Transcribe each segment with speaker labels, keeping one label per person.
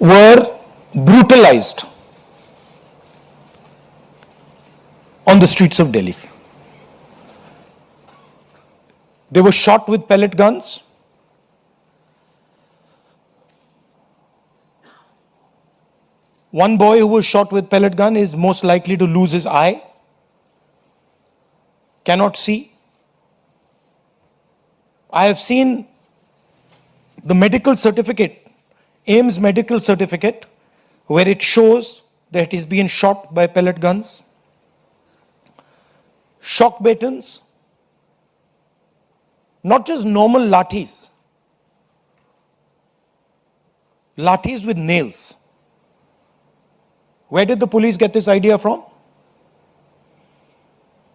Speaker 1: were brutalized on the streets of Delhi. They were shot with pellet guns. One boy who was shot with pellet gun is most likely to lose his eye, cannot see. I have seen the medical certificate, AIIMS medical certificate, where it shows that he's been shot by pellet guns, shock batons, not just normal lathis, lathis with nails. Where did the police get this idea from?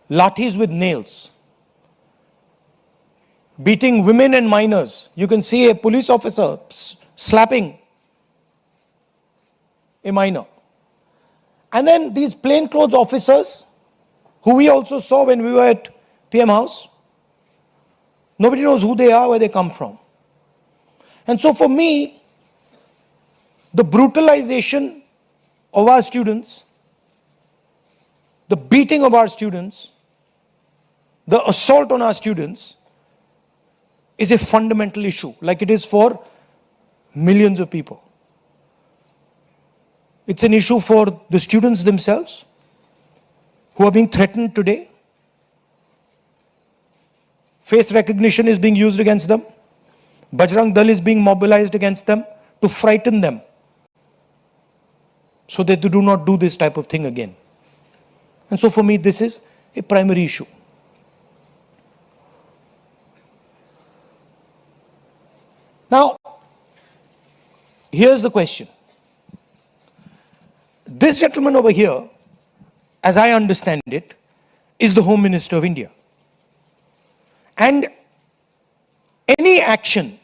Speaker 1: Lathis with nails. Beating women and minors. You can see a police officer slapping a minor. And then these plainclothes officers, who we also saw when we were at PM House, nobody knows who they are, where they come from. And so for me, the brutalization of our students, the beating of our students, the assault on our students is a fundamental issue, like it is for millions of people. It's an issue for the students themselves who are being threatened today. Face recognition is being used against them. Bajrang Dal is being mobilized against them to frighten them so that they do not do this type of thing again. And so for me, this is a primary issue. Now, here's the question. This gentleman over here, as I understand it, is the Home Minister of India. And any action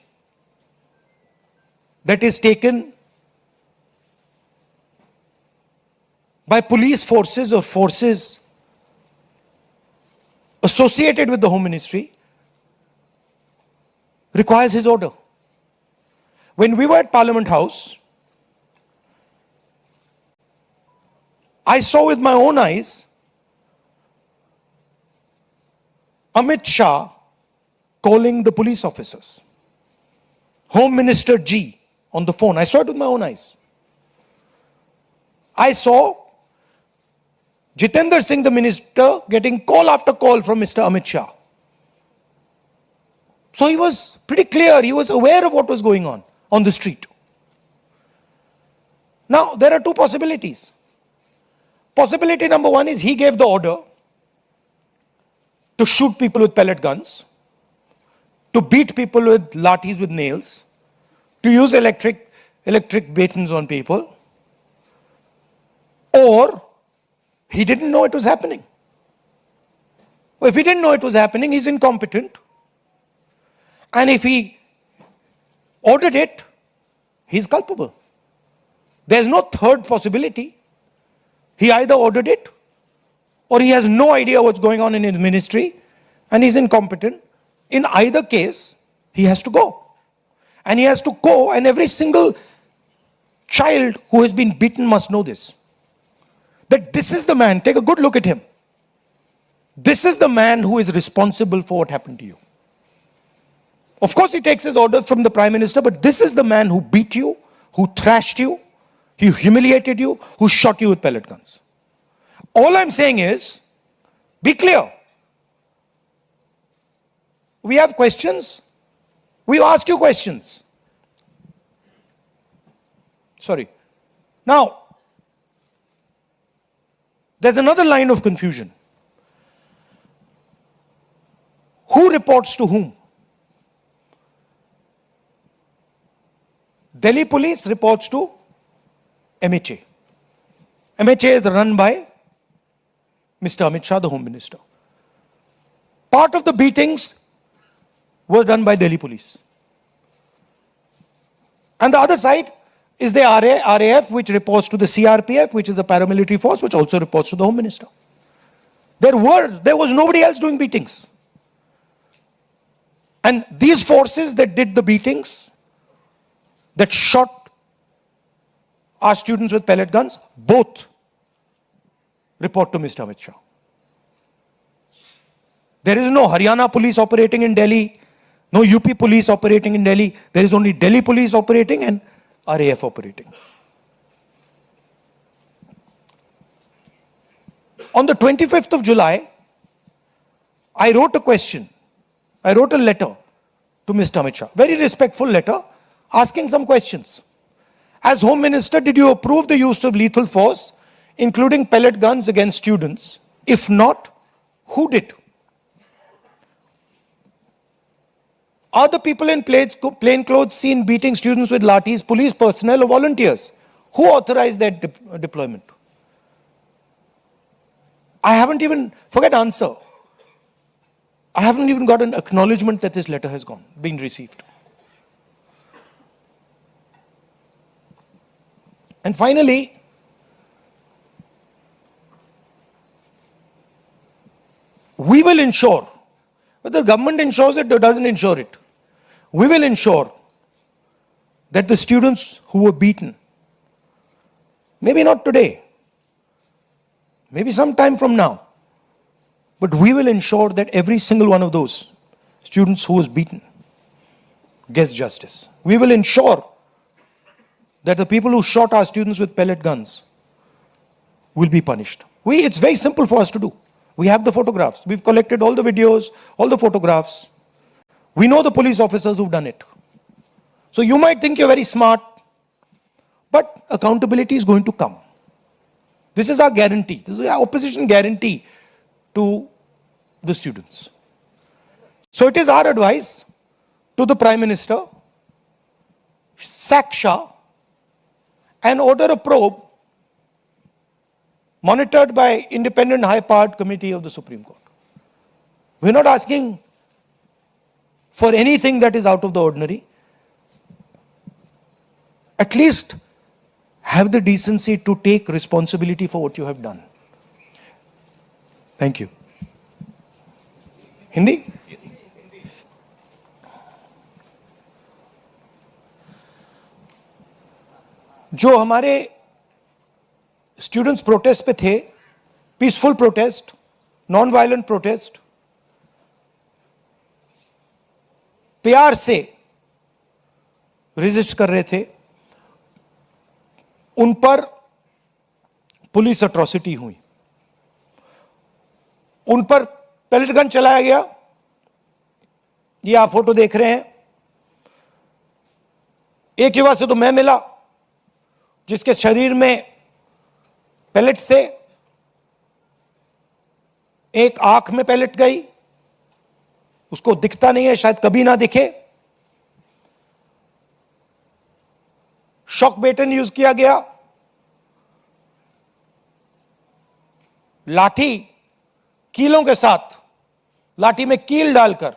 Speaker 1: that is taken by police forces or forces associated with the Home Ministry requires his order. When we were at Parliament House, I saw with my own eyes Amit Shah calling the police officers. Home Minister G on the phone. I saw it with my own eyes. I saw Jitendra Singh, the minister, getting call after call from Mr. Amit Shah. So he was pretty clear. He was aware of what was going on the street. Now, there are two possibilities. Possibility number one is he gave the order to shoot people with pellet guns, to beat people with lathis with nails, to use electric batons on people, or he didn't know it was happening. Well, if he didn't know it was happening, he's incompetent. And if he ordered it, he's culpable. There's no third possibility. He either ordered it, or he has no idea what's going on in his ministry, and he's incompetent. In either case, he has to go. And he has to go, and every single child who has been beaten must know this. That this is the man, take a good look at him. This is the man who is responsible for what happened to you. Of course, he takes his orders from the Prime Minister, but this is the man who beat you, who thrashed you, who humiliated you, who shot you with pellet guns. All I'm saying is, be clear. We have questions. We've asked you questions. Sorry. Now, there's another line of confusion. Who reports to whom? Delhi police reports to MHA. MHA is run by Mr. Amit Shah, the Home Minister. Part of the beatings was done by Delhi police. And the other side is the RAF, which reports to the CRPF, which is a paramilitary force, which also reports to the Home Minister. There was nobody else doing beatings. And these forces that did the beatings, that shot our students with pellet guns, both report to Mr. Amit Shah. There is no Haryana police operating in Delhi, no UP police operating in Delhi. There is only Delhi police operating and RAF operating. On the 25th of July, I wrote a letter to Mr. Amit Shah, very respectful letter, asking some questions. As Home Minister, did you approve the use of lethal force, including pellet guns against students? If not, who did? Are the people in plain clothes seen beating students with lathis, police personnel or volunteers? Who authorized that deployment? I haven't even, forget answer. I haven't even got an acknowledgement that this letter has been received. And finally, we will ensure, whether the government ensures it or doesn't ensure it, we will ensure that the students who were beaten, maybe not today, maybe some time from now, but we will ensure that every single one of those students who was beaten gets justice. We will ensure that the people who shot our students with pellet guns will be punished. It's very simple for us to do. We have the photographs. We've collected all the videos, all the photographs. We know the police officers who've done it. So you might think you're very smart, but accountability is going to come. This is our guarantee. This is our opposition guarantee to the students. So it is our advice to the Prime Minister, sack Shah and order a probe monitored by independent high-powered committee of the Supreme Court. We're not asking for anything that is out of the ordinary. At least have the decency to take responsibility for what you have done. Thank you. Hindi? जो हमारे students protest पे थे, peaceful protest, non violent protest, प्यार से resist कर रहे थे, उन पर पुलिस अट्रॉसिटी हुई, उन पर पेलेट गन चलाया गया। ये आप फोटो देख रहे हैं। एक युवा से तो मैं मिला जिसके शरीर में पेलेट्स थे, एक आंख में पेलेट गई, उसको दिखता नहीं है, शायद कभी ना दिखे। शॉक बेटन यूज किया गया, लाठी कीलों के साथ, लाठी में कील डालकर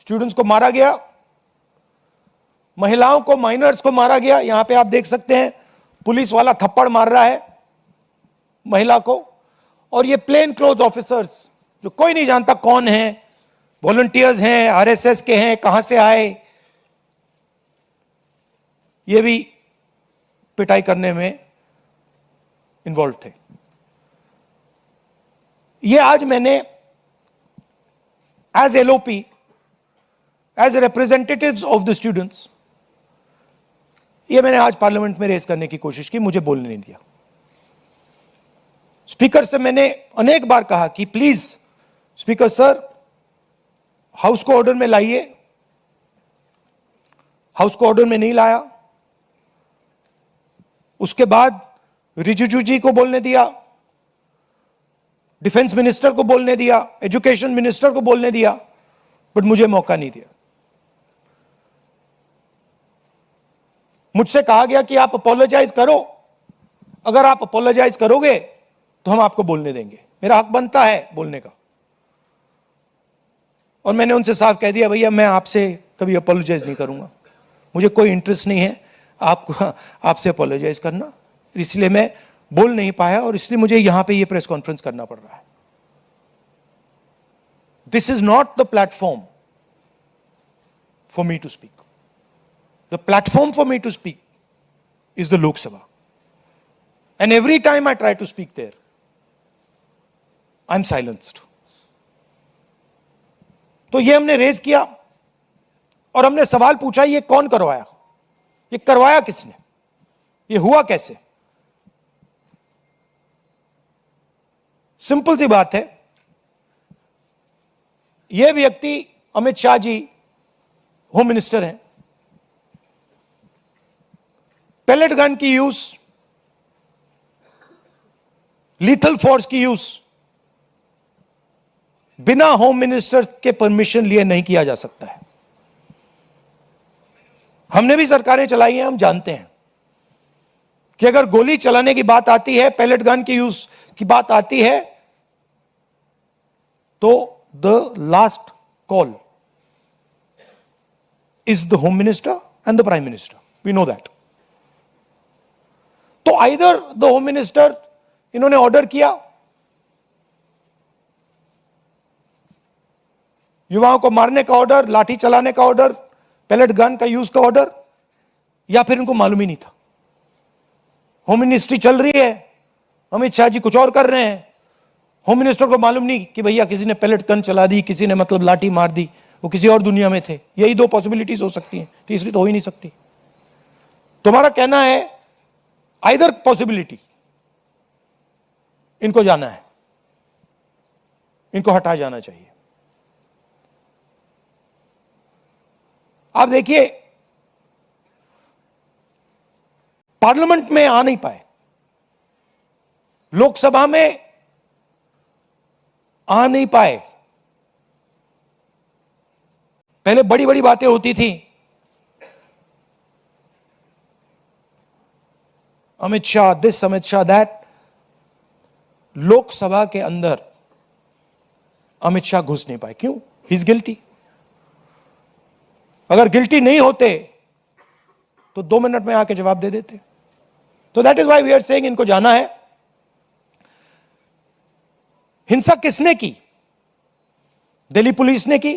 Speaker 1: स्टूडेंट्स को मारा गया, महिलाओं को, माइनर्स को मारा गया। यहां पे आप देख सकते हैं पुलिस वाला थप्पड़ मार रहा है महिला को, और ये प्लेन क्लोथ ऑफिसर्स जो कोई नहीं जानता कौन है, वॉलंटियर्स हैं, आरएसएस के हैं, कहां से आए, ये भी पिटाई करने में इन्वॉल्व थे। ये आज मैंने as LOP, as representatives of the students, ये मैंने आज पार्लियामेंट में रेज करने की कोशिश की, मुझे बोलने नहीं दिया। स्पीकर से मैंने अनेक बार कहा कि प्लीज स्पीकर सर, हाउस को ऑर्डर में लाइए, हाउस को ऑर्डर में नहीं लाया। उसके बाद रिजिजू जी को बोलने दिया, डिफेंस मिनिस्टर को बोलने दिया, एजुकेशन मिनिस्टर को बोलने दिया, बट मुझे मौका नहीं दिया। मुझसे कहा गया कि आप अपोलोजाइज करो, अगर आप अपोलोजाइज करोगे तो हम आपको बोलने देंगे। मेरा हक बनता है बोलने का, और मैंने उनसे साफ कह दिया, भैया मैं आपसे कभी अपोलोजाइज नहीं करूंगा, मुझे कोई इंटरेस्ट नहीं है आपसे अपोलोजाइज करना, इसलिए मैं बोल नहीं पाया, और इसलिए मुझे यहां पे ये प्रेस कॉन्फ्रेंस करना पड़ रहा है। This is not the platform for me to speak. The platform for me to speak is the Lok Sabha. And every time I try to speak there, I'm silenced. तो ये हमने रेज किया और हमने सवाल पूछा, ये कौन करवाया, ये करवाया किसने, ये हुआ कैसे? सिंपल सी बात है, ये व्यक्ति अमित शाह जी होम मिनिस्टर हैं, पेलेट गन की यूज, लीथल फोर्स की यूज बिना होम मिनिस्टर के परमिशन लिए नहीं किया जा सकता है। हमने भी सरकारें चलाई हैं, हम जानते हैं कि अगर गोली चलाने की बात आती है, पेलेट गन की यूज की बात आती है, तो the last call is the home minister and the prime minister, we know that. तो आइदर द होम मिनिस्टर, इन्होंने ऑर्डर किया युवाओं को मारने का ऑर्डर, लाठी चलाने का ऑर्डर, पेलेट गन का यूज का ऑर्डर, या फिर इनको मालूम ही नहीं था। होम मिनिस्ट्री चल रही है, अमित शाह जी कुछ और कर रहे हैं, होम मिनिस्टर को मालूम नहीं कि भैया किसी ने पेलेट गन चला दी, किसी ने मतलब लाठी मार दी, वो किसी और दुनिया में थे। यही दो पॉसिबिलिटीज हो सकती हैं, तीसरी तो हो ही नहीं सकती। तुम्हारा कहना है आइदर पॉसिबिलिटी, इनको जाना है, इनको हटाया जाना चाहिए। आप देखिए, पार्लियामेंट में आ नहीं पाए, लोकसभा में आ नहीं पाए। पहले बड़ी बड़ी बातें होती थी, अमित शाह दिस, अमित शाह दैट। लोकसभा के अंदर अमित शाह घुस नहीं पाए, क्यों? He is guilty. अगर गिल्टी नहीं होते तो 2 मिनट में आके जवाब दे देते। तो that is why we are saying इनको जाना है। हिंसा किसने की? दिल्ली पुलिस ने की।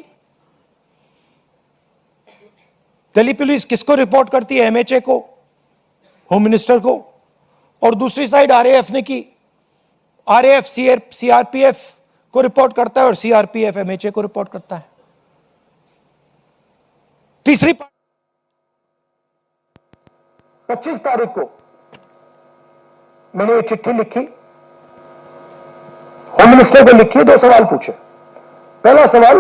Speaker 1: दिल्ली पुलिस किसको रिपोर्ट करती है? एमएचए को, होम मिनिस्टर को। और दूसरी साइड आरएएफ ने की। आरएएफ सीआरपीएफ को रिपोर्ट करता है और सीआरपीएफ एमएचए को रिपोर्ट करता है। तीसरी 25 तारीख को मैंने ये चिट्ठी लिखी, होम मिनिस्टर को लिखी, 2 सवाल पूछे। पहला सवाल,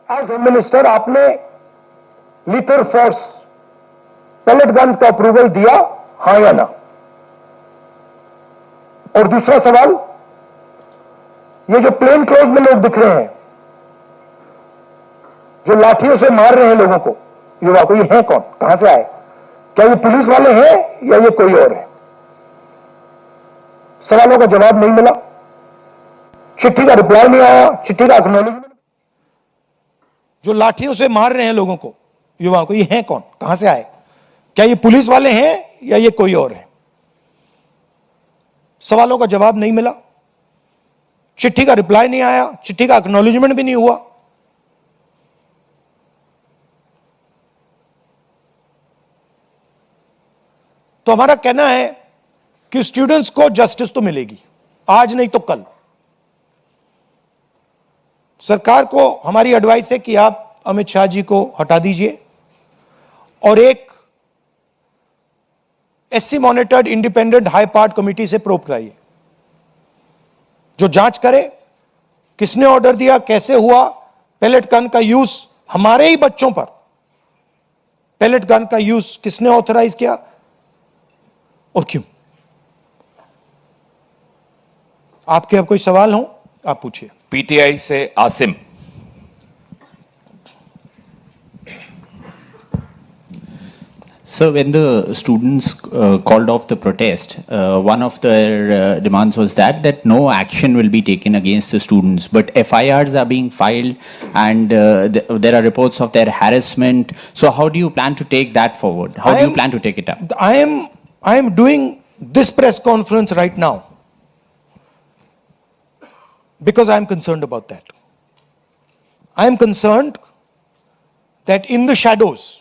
Speaker 1: एज होम मिनिस्टर आपने लीथल फोर्स पेलेट गन्स का अप्रूवल दिया, हां या ना? और दूसरा सवाल, ये जो प्लेन क्लोज में लोग दिख रहे हैं, जो लाठियों से मार रहे हैं लोगों को, युवा को, ये हैं कौन, कहां से आए? क्या ये पुलिस वाले हैं या ये कोई और है? सवालों का जवाब नहीं मिला, चिट्ठी का रिप्लाई नहीं आया, चिट्ठी का एक्नॉलेजमेंट। जो लाठियों से मार रहे हैं लोगों को, युवाओं को, ये हैं कौन, कहां से आए? क्या ये पुलिस वाले हैं या ये कोई और है? सवालों का जवाब नहीं मिला, चिट्ठी का रिप्लाई नहीं आया, चिट्ठी का एक्नॉलेजमेंट भी नहीं हुआ। तो हमारा कहना है कि स्टूडेंट्स को जस्टिस तो मिलेगी, आज नहीं तो कल। सरकार को हमारी एडवाइस है कि आप अमित शाह जी को हटा दीजिए और एक SC monitored independent high part committee से प्रोब कराइए, जो जांच करे किसने ऑर्डर दिया, कैसे हुआ, पेलेट गन का यूज हमारे ही बच्चों पर, पेलेट गन का यूज किसने ऑथराइज किया और क्यों? आपके अब कोई सवाल हो आप पूछिए।
Speaker 2: पीटीआई से Asim.
Speaker 3: So when the students called off the protest, one of their demands was that no action will be taken against the students, but FIRs are being filed and there are reports of their harassment. So how do you plan to take that forward? How do you plan to take it up?
Speaker 1: I am doing this press conference right now because I am concerned about that. I am concerned that in the shadows,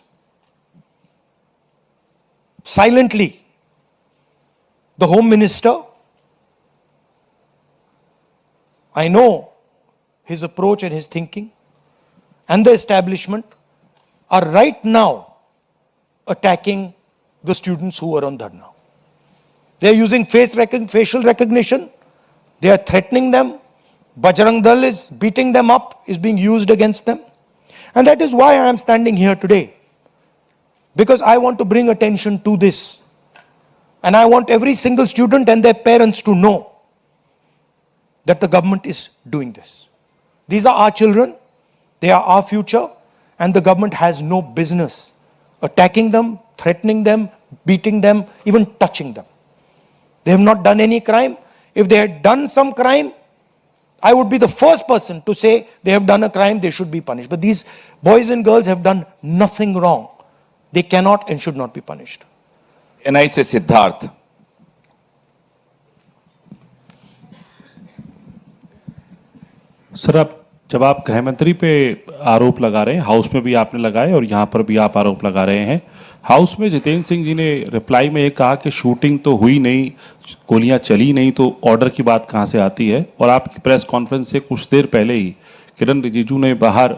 Speaker 1: silently, the Home Minister, I know his approach and his thinking, and the establishment are right now attacking the students who are on dharna. They are using facial recognition. They are threatening them. Bajrang Dal is beating them up, is being used against them. And that is why I am standing here today. Because I want to bring attention to this. And I want every single student and their parents to know that the government is doing this. These are our children. They are our future. And the government has no business attacking them, threatening them, beating them, even touching them. They have not done any crime. If they had done some crime, I would be the first person to say they have done a crime, they should be punished. But these boys and girls have done nothing wrong. They cannot and should not be punished.
Speaker 2: NI से Siddharth.
Speaker 4: Sir, जब आप गृह मंत्री पे आरोप लगा रहे हैं, हाउस में भी आपने लगाए और यहाँ पर भी आप आरोप लगा रहे हैं। हाउस में जितेंद्र सिंह जी ने रिप्लाई में ये कहा कि शूटिंग तो हुई नहीं, गोलियां चली नहीं, तो ऑर्डर की बात कहाँ से आती है। और आपकी प्रेस कॉन्फ्रेंस से कुछ देर पहले ही किरण रिजिजू ने बाहर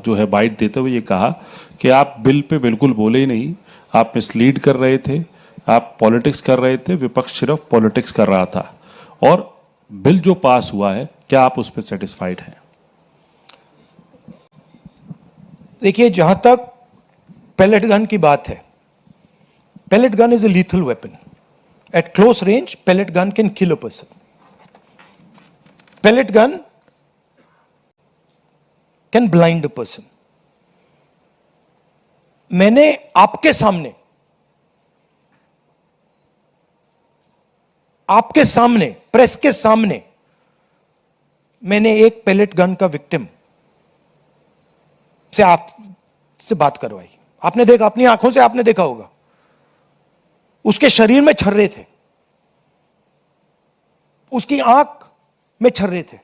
Speaker 4: जो है बाइट देते हुए ये कहा कि आप बिल पे बिल्कुल बोले ही नहीं, आप मिसलीड कर रहे थे, आप पॉलिटिक्स कर रहे थे, विपक्ष सिर्फ पॉलिटिक्स कर रहा था। और बिल जो पास हुआ है, क्या आप उस पर सेटिस्फाइड हैं?
Speaker 1: देखिए, जहां तक pellet gun की बात है, pellet gun is a lethal weapon. At close range, pellet gun can kill a person. Pellet gun can blind a person. मैंने आपके सामने प्रेस के सामने मैंने एक pellet gun का विक्टिम से आपसे बात करवाई। आपने देखा, अपनी आंखों से आपने देखा होगा, उसके शरीर में छर्रे थे, उसकी आंख में छर्रे थे।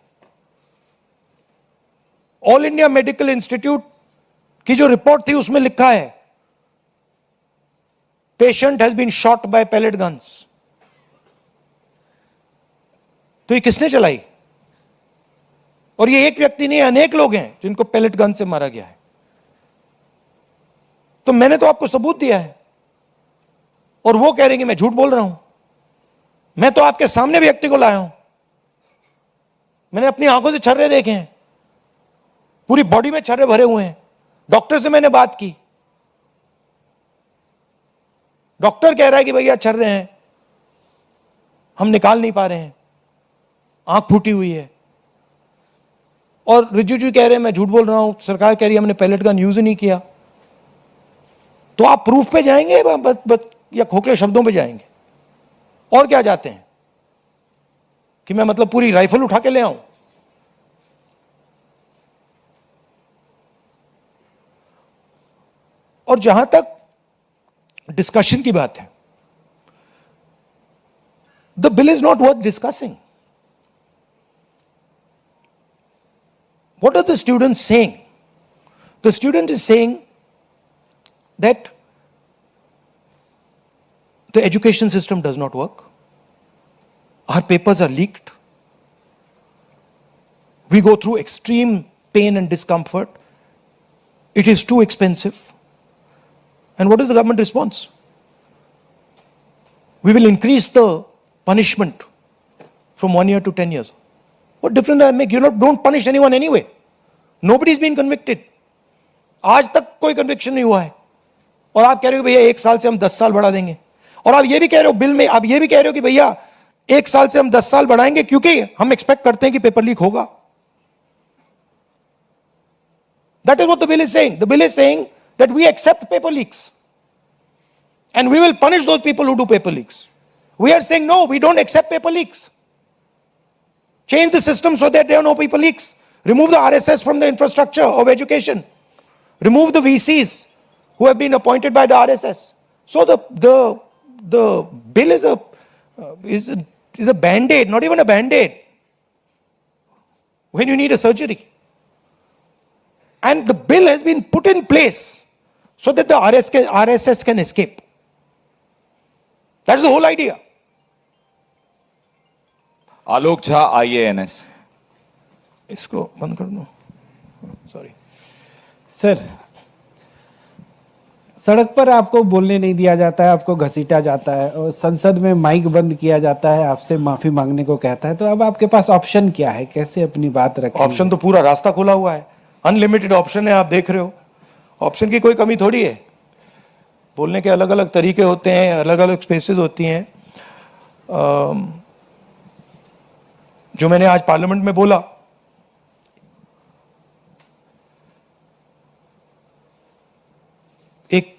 Speaker 1: ऑल इंडिया मेडिकल इंस्टीट्यूट की जो रिपोर्ट थी उसमें लिखा है, patient has been shot by pellet guns. तो ये किसने चलाई? और ये एक व्यक्ति नहीं, अनेक लोग हैं जिनको पैलेट गन से मारा गया है। तो मैंने तो आपको सबूत दिया है, और वो कह रहे हैं कि मैं झूठ बोल रहा हूं। मैं तो आपके सामने व्यक्ति को लाया हूं, मैंने अपनी आंखों से छर्रे देखे हैं, पूरी बॉडी में छर्रे भरे हुए हैं। डॉक्टर से मैंने बात की, डॉक्टर कह रहा है कि भैया छर्रे हैं, हम निकाल नहीं पा रहे हैं, आंख फूटी हुई है। और रिजिजू कह रहे हैं मैं झूठ बोल रहा हूं, सरकार कह रही है हमने पैलेट गन यूज ही नहीं किया। तो आप प्रूफ पे जाएंगे या खोखले शब्दों पे जाएंगे? और क्या चाहते हैं कि मैं मतलब पूरी राइफल उठा के ले आऊं? और जहां तक डिस्कशन की बात है, the bill is not worth discussing. What are the students saying? The student is saying that the education system does not work. Our papers are leaked. We go through extreme pain and discomfort. It is too expensive. And what is the government response? We will increase the punishment from 1 year to 10 years. What difference does that make? You don't punish anyone anyway. Nobody has been convicted. आज तक कोई conviction नहीं हुआ है, और आप कह रहे हो भैया 1 साल से हम 10 साल बढ़ा देंगे। और आप ये भी कह रहे हो बिल में, आप ये भी कह रहे हो कि भैया 1 साल से हम 10 साल बढ़ाएंगे क्योंकि हम एक्सपेक्ट करते हैं कि पेपर लीक होगा। That is what the bill is saying. The bill is saying that we accept paper leaks and we will punish those people who do paper leaks. We are saying no, we don't accept paper leaks. Change the system so that there are no paper leaks. Remove the RSS from the infrastructure of education. Remove the VCs who have been appointed by the RSS. So the bill is a band-aid, not even a band-aid, when you need a surgery. And the bill has been put in place so that the RSS can escape. That's the whole idea.
Speaker 2: Alok Jha IANS।
Speaker 1: इसको बंद कर दो, sorry.
Speaker 5: Sir, सड़क पर आपको बोलने नहीं दिया जाता है, आपको घसीटा जाता है और संसद में माइक बंद किया जाता है, आपसे माफी मांगने को कहता है, तो अब आपके पास ऑप्शन क्या है, कैसे अपनी बात रखें?
Speaker 1: ऑप्शन तो पूरा रास्ता खुला हुआ है, अनलिमिटेड ऑप्शन है, आप देख रहे हो। ऑप्शन की कोई कमी थोड़ी है। बोलने के अलग अलग तरीके होते हैं, अलग अलग स्पेसेस होती हैं। जो मैंने आज पार्लियामेंट में बोला, एक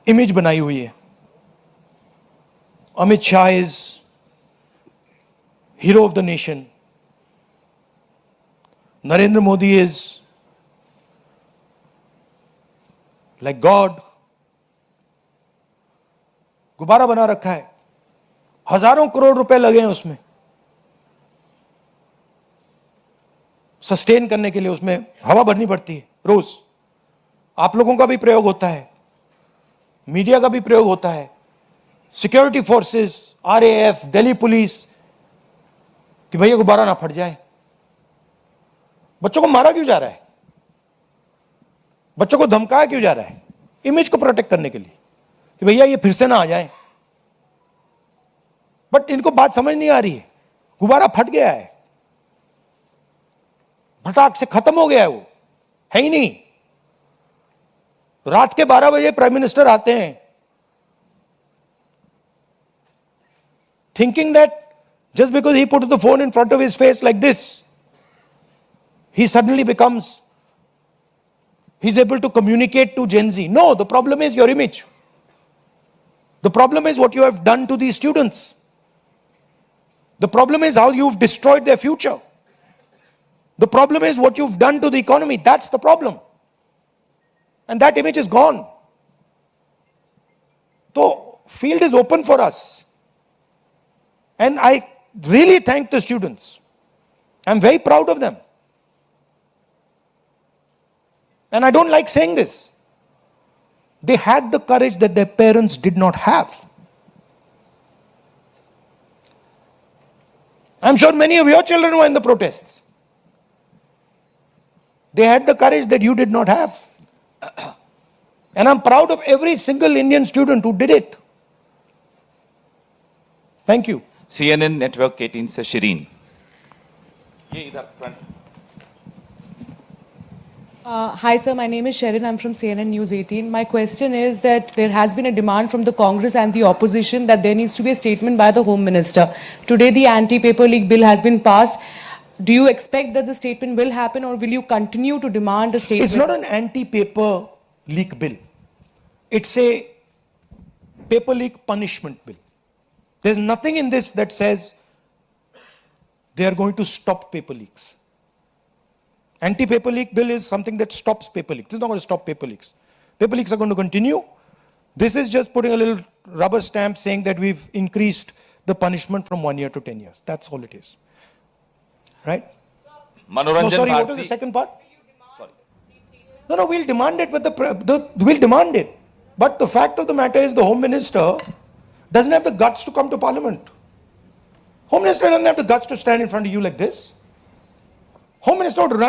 Speaker 1: इमेज बनाई हुई है। Amit Shah is hero of the nation, Narendra Modi is like God. गुब्बारा बना रखा है, हजारों करोड़ रुपए लगे हैं उसमें, सस्टेन करने के लिए उसमें हवा भरनी पड़ती है रोज। आप लोगों का भी प्रयोग होता है, मीडिया का भी प्रयोग होता है, security forces, RAF, Delhi police, कि भैया गुब्बारा ना फट जाए। बच्चों को मारा क्यों जा रहा है? बच्चों को धमकाया क्यों जा रहा है? इमेज को प्रोटेक्ट करने के लिए कि भैया ये फिर से ना आ जाए। बट इनको बात समझ नहीं आ रही है। गुब्बारा फट गया है, फटाक से खत्म हो गया है, वो है ही नहीं। रात के 12 बजे प्राइम मिनिस्टर आते हैं, thinking that just because he put the phone in front of his face like this, he suddenly becomes, he's able to communicate to Gen Z. No, the problem is your image. The problem is what you have done to these students. The problem is how you've destroyed their future. The problem is what you've done to the economy. That's the problem. And that image is gone. So, field is open for us. And I really thank the students. I'm very proud of them. And I don't like saying this. They had the courage that their parents did not have. I'm sure many of your children were in the protests. They had the courage that you did not have. And I'm proud of every single Indian student who did it. Thank you.
Speaker 2: CNN network 18 से शिरीन। ये इधर front.
Speaker 6: Hi sir, my name is Sharon. I'm from CNN News 18. My question is that there has been a demand from the Congress and the opposition that there needs to be a statement by the Home Minister. Today the anti-paper leak bill has been passed. Do you expect that the statement will happen, or will you continue to demand a statement?
Speaker 1: It's not an anti-paper leak bill. It's a paper leak punishment bill. There's nothing in this that says they are going to stop paper leaks. Anti-paper leak bill is something that stops paper leaks. This is not going to stop paper leaks. Paper leaks are going to continue. This is just putting a little rubber stamp saying that we've increased the punishment from 1 year to 10 years. That's all it is. Right? No,
Speaker 2: मनोरंजन
Speaker 1: sorry, what was the
Speaker 2: Bharati.
Speaker 1: second part? No, we'll demand it, but we'll demand it. But the fact of the matter is the Home Minister doesn't have the guts to come to Parliament. Home Minister doesn't have the guts to stand in front of you like this. Home Minister would run